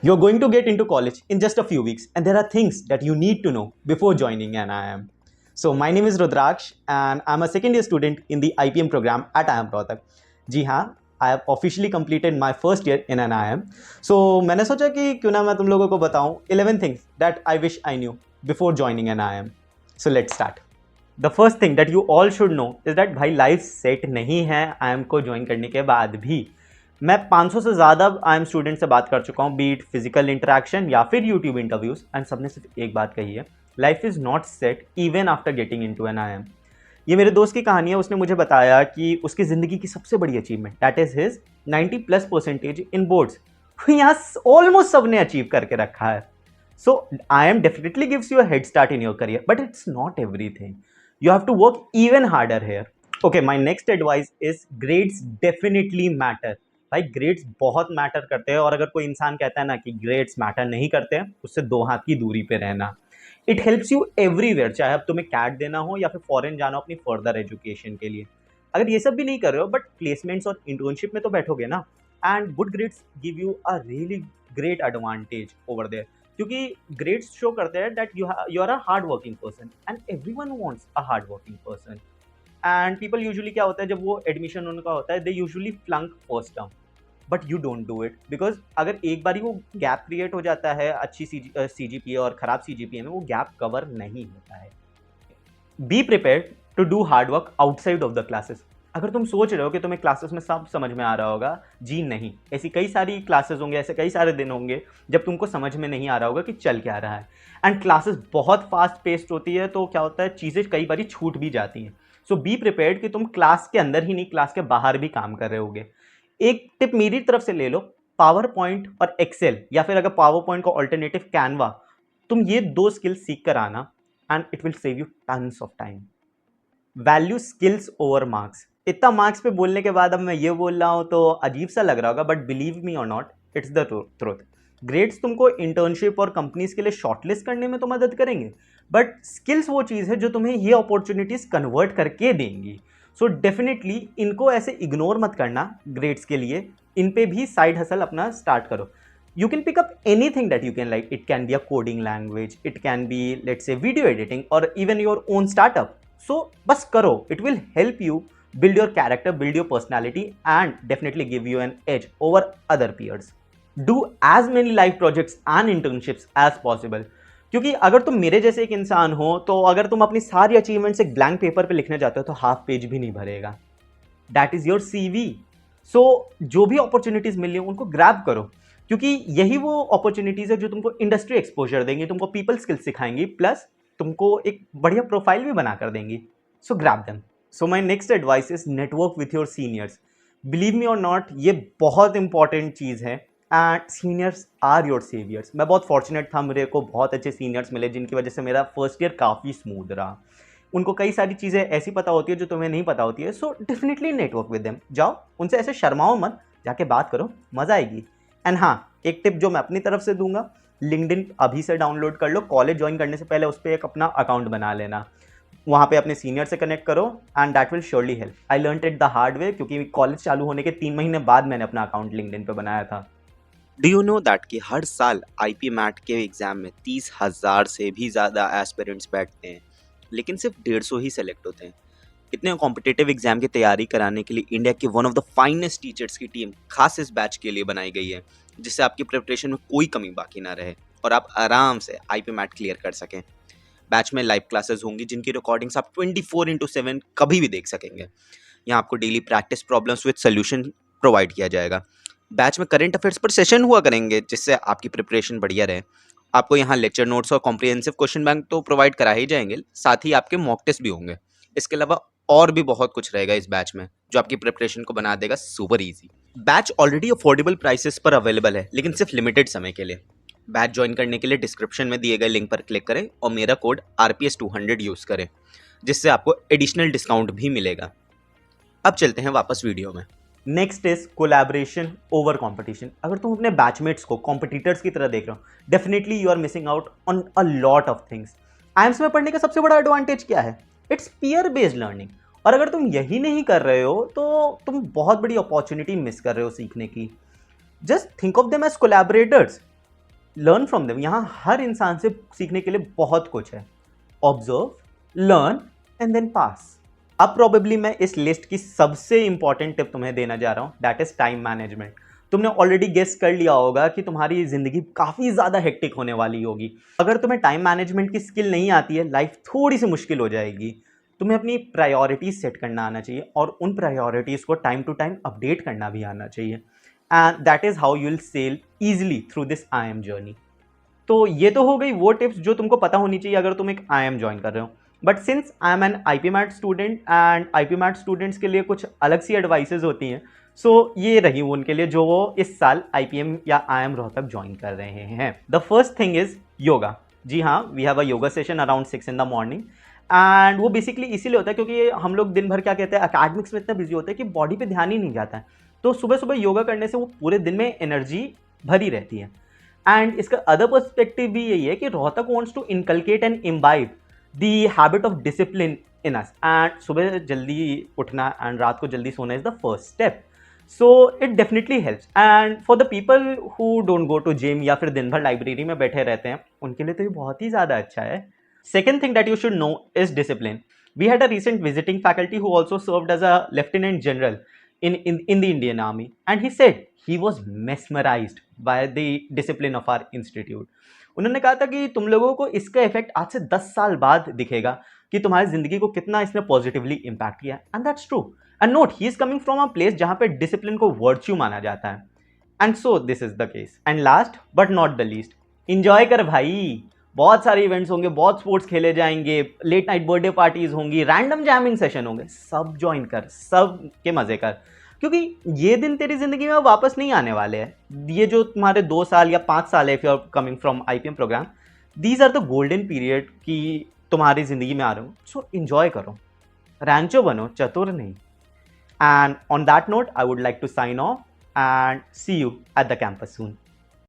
You're going to get into college in just a few weeks, and there are things that you need to know before joining an IIM. So, my name is Rudraksh, and I'm a second year student in the IPM program at IIM Rohtak. जी हाँ, I have officially completed my first year in an IIM. So, मैंने सोचा कि क्यों ना मैं तुम लोगों को बताऊं 11 things that I wish I knew before joining an IIM. So, let's start. The first thing that you all should know is that भाई लाइफ सेट नहीं है IIM को ज्वाइन करने के बाद भी. मैं 500 से ज़्यादा आई एम स्टूडेंट से बात कर चुका हूँ, बीट फिजिकल इंटरेक्शन या फिर यूट्यूब इंटरव्यूज, एंड सबने सिर्फ एक बात कही है, life is not set even after getting into an IIM. ये मेरे दोस्त की कहानी है. उसने मुझे बताया कि उसकी ज़िंदगी की सबसे बड़ी achievement that is his 90+% in boards. यहाँ ऑलमोस्ट सब ने अचीव करके रखा है. So IIM definitely gives you a head start in your career, but it's not everything. You have to work even harder here. Okay, my next advice is grades definitely matter. भाई grades बहुत matter करते हैं, और अगर कोई इंसान कहता है ना कि ग्रेड्स मैटर नहीं करते हैं, उससे 2 हाथ की दूरी पे रहना. इट हेल्प्स यू एवरीवेयर, चाहे अब तुम्हें कैट देना हो या फिर फॉरेन जाना हो अपनी फर्दर एजुकेशन के लिए. अगर ये सब भी नहीं कर रहे हो बट प्लेसमेंट्स और इंटर्नशिप में तो बैठोगे ना, and good grades give you a really great advantage over there. क्योंकि ग्रेड्स शो करते हैं that you are a hard working person, and everyone wants a hard working person. And people usually क्या होता है, जब वो एडमिशन उनका होता है, they usually flunk first term. But you don't do it, because अगर एक बार ही वो गैप क्रिएट हो जाता है अच्छी CGPA और खराब CGPA में, वो गैप कवर नहीं होता है. Be prepared to do hard work outside of the classes. अगर तुम सोच रहे हो कि तुम्हें क्लासेस में सब समझ में आ रहा होगा, जी नहीं. ऐसी कई सारी क्लासेस होंगे, ऐसे कई सारे दिन होंगे जब तुमको समझ में नहीं आ रहा होगा कि चल क्या रहा है. एंड क्लासेस बहुत फास्ट पेस्ड होती है, तो क्या होता है, चीज़ें कई बार छूट भी जाती हैं. सो बी प्रिपेयर्ड कि तुम क्लास के अंदर ही नहीं, क्लास के बाहर भी काम कर रहे होगे. एक टिप मेरी तरफ से ले लो, पावर पॉइंट और एक्सेल, या फिर अगर पावर पॉइंट का ऑल्टरनेटिव कैनवा, तुम ये 2 स्किल्स सीख कर आना, and it will save you tons of time. Value skills over marks. इतना मार्क्स पे बोलने के बाद अब मैं ये बोल रहा हूँ तो अजीब सा लग रहा होगा, बट बिलीव मी और not, it's the truth. Grades तुमको इंटर्नशिप और कंपनीज के लिए शॉर्टलिस्ट करने में तो मदद करेंगे, बट स्किल्स वो चीज़ है जो तुम्हें ये अपॉर्चुनिटीज़ कन्वर्ट करके देंगी. सो डेफिनेटली इनको ऐसे इग्नोर मत करना ग्रेड्स के लिए. इन पे भी साइड हसल अपना स्टार्ट करो. You can pick up anything that you can like. It can be a coding language, it can be, let's say, video editing, or even your own startup. So बस करो. It will help you build your character, build your personality, and definitely give you an edge over other peers. Do as many live projects and internships as possible. क्योंकि अगर तुम मेरे जैसे एक इंसान हो, तो अगर तुम अपनी सारी अचीवमेंट्स एक ब्लैंक पेपर पे लिखने जाते हो तो हाफ पेज भी नहीं भरेगा. That is your CV. सो जो भी अपॉर्चुनिटीज मिल रही है उनको ग्रैब करो, क्योंकि यही वो अपॉर्चुनिटीज है जो तुमको इंडस्ट्री एक्सपोजर देंगी, तुमको पीपल स्किल्स सिखाएंगी, प्लस तुमको एक बढ़िया प्रोफाइल भी बना कर देंगी. So grab them. So my next advice is network with your seniors. Believe me और नॉट, ये बहुत इंपॉर्टेंट चीज़ है, and seniors are your saviours. मैं बहुत फॉर्चुनेट था, मेरे को बहुत अच्छे सीनियर्स मिले जिनकी वजह से मेरा फर्स्ट ईयर काफ़ी स्मूथ रहा. उनको कई सारी चीज़ें ऐसी पता होती है जो तुम्हें नहीं पता होती है. So definitely network with them. जाओ उनसे ऐसे शर्माओ मत, जाके बात करो, मज़ा आएगी. एंड हाँ, एक टिप जो मैं अपनी तरफ से दूंगा, लिंक्डइन अभी से डाउनलोड कर लो. कॉलेज ज्वाइन करने से पहले उस पर एक अपना अकाउंट बना लेना, वहाँ पे अपने सीनियर से कनेक्ट करो, and that will surely help. I learn it the hard way, क्योंकि कॉलेज चालू होने के 3 महीने बाद मैंने अपना अकाउंट लिंक्डइन पे बनाया था. डू यू नो दैट कि हर साल IP मैट के एग्जाम में 30,000 से भी ज़्यादा एस्पिरेंट्स बैठते हैं, लेकिन सिर्फ 150 ही सेलेक्ट होते हैं. इतने कॉम्पिटिटिव एग्जाम की तैयारी कराने के लिए इंडिया की one of the finest teachers की टीम खास इस बैच के लिए बनाई गई है, जिससे आपकी प्रिपरेशन में कोई कमी बाकी ना रहे और आप आराम से IP मैट क्लियर कर सकें. बैच में लाइव क्लासेस होंगी जिनकी रिकॉर्डिंग्स आप 24/7 कभी भी देख सकेंगे. यहाँ आपको daily practice problems with solution provide किया जाएगा. बैच में करंट अफेयर्स पर सेशन हुआ करेंगे, जिससे आपकी प्रिपरेशन बढ़िया रहे. आपको यहाँ लेक्चर नोट्स और कॉम्प्रिहेंसिव क्वेश्चन बैंक तो प्रोवाइड करा ही जाएंगे, साथ ही आपके मॉक टेस्ट भी होंगे. इसके अलावा और भी बहुत कुछ रहेगा इस बैच में, जो आपकी प्रिपरेशन को बना देगा super easy. Batch already affordable prices पर अवेलेबल है, लेकिन सिर्फ लिमिटेड समय के लिए. बैच ज्वाइन करने के लिए डिस्क्रिप्शन में दिए गए लिंक पर क्लिक करें और मेरा कोड RPS200 यूज़ करें, जिससे आपको एडिशनल डिस्काउंट भी मिलेगा. अब चलते हैं वापस वीडियो में. Next is collaboration over competition. अगर तुम अपने बैचमेट्स को कॉम्पिटिटर्स की तरह देख रहे हो, definitely you are missing out on a lot of things. IIMs में पढ़ने का सबसे बड़ा एडवांटेज क्या है? It's peer based learning. और अगर तुम यही नहीं कर रहे हो तो तुम बहुत बड़ी अपॉर्चुनिटी मिस कर रहे हो सीखने की. Just think of them as collaborators. Learn from them. यहाँ हर इंसान से सीखने के लिए बहुत कुछ है। Observe, learn and then pass. अब प्रोबेबली मैं इस लिस्ट की सबसे इंपॉर्टेंट टिप तुम्हें देना जा रहा हूँ, दैट इज टाइम मैनेजमेंट। तुमने ऑलरेडी गेस कर लिया होगा कि तुम्हारी जिंदगी काफी ज्यादा हेक्टिक होने वाली होगी। अगर तुम्हें टाइम मैनेजमेंट की स्किल नहीं आती है, लाइफ थोड़ी सी मुश्किल हो जाएगी। तुम्हें अपनी प्रायोरिटीज सेट करना आना चाहिए और उन प्रायोरिटीज को टाइम टू टाइम अपडेट करना भी आना चाहिए, and that is how you will sail easily through this IIM journey. तो ये तो हो गई वो टिप्स जो तुमको पता होनी चाहिए अगर तुम एक IIM ज्वाइन कर रहे हो। But since I am an IP MAT student and IP MAT students के लिए कुछ अलग सी एडवाइसेज होती हैं, सो ये रही उनके लिए जो वो इस साल IPM या IIM रोहतक ज्वाइन कर रहे हैं। The first thing is yoga. जी हाँ, we have a yoga session around 6 in the morning, and वो बेसिकली इसीलिए होता है क्योंकि हम लोग दिन भर क्या कहते हैं, अकेडमिक्स में इतना बिजी होते हैं कि बॉडी पे ध्यान ही नहीं जाता है। तो सुबह सुबह योगा करने से वो पूरे दिन में एनर्जी भरी रहती है। एंड इसका अदर पर्सपेक्टिव भी यही है कि Rohtak wants to inculcate and imbibe the habit of discipline in us, and सुबह जल्दी उठना एंड रात को जल्दी सोना is the first step. So it definitely helps, and for the people who don't go to gym या फिर दिन भर लाइब्रेरी में बैठे रहते हैं, उनके लिए तो ये बहुत ही ज़्यादा अच्छा है। Second thing that you should know is discipline. We had a recent visiting faculty who also served as a lieutenant general in the Indian Army, and he said he was mesmerized by the discipline of our institute. उन्होंने कहा था कि तुम लोगों को इसका effect आज से 10 साल बाद दिखेगा कि तुम्हारी जिंदगी को कितना इसने पॉजिटिवली इम्पैक्ट किया, and that's true. And note, he is coming from a place जहां पे डिसिप्लिन को वर्च्यू माना जाता है, and so this is the case. And last but not the least, enjoy कर भाई। बहुत सारे इवेंट्स होंगे, बहुत स्पोर्ट्स खेले जाएंगे, लेट नाइट बर्थडे पार्टीज होंगी, रैंडम जैमिंग सेशन होंगे, सब ज्वाइन कर, सब के मजे कर, क्योंकि ये दिन तेरी जिंदगी में वापस नहीं आने वाले हैं। ये जो तुम्हारे 2 साल या 5 साल है, if you are coming from IPM program, these are the golden period की तुम्हारी जिंदगी में आ रहे हो। सो इंजॉय करो, रैंचो बनो, चतुर नहीं। And on that note I would like to sign off and see you at the campus soon.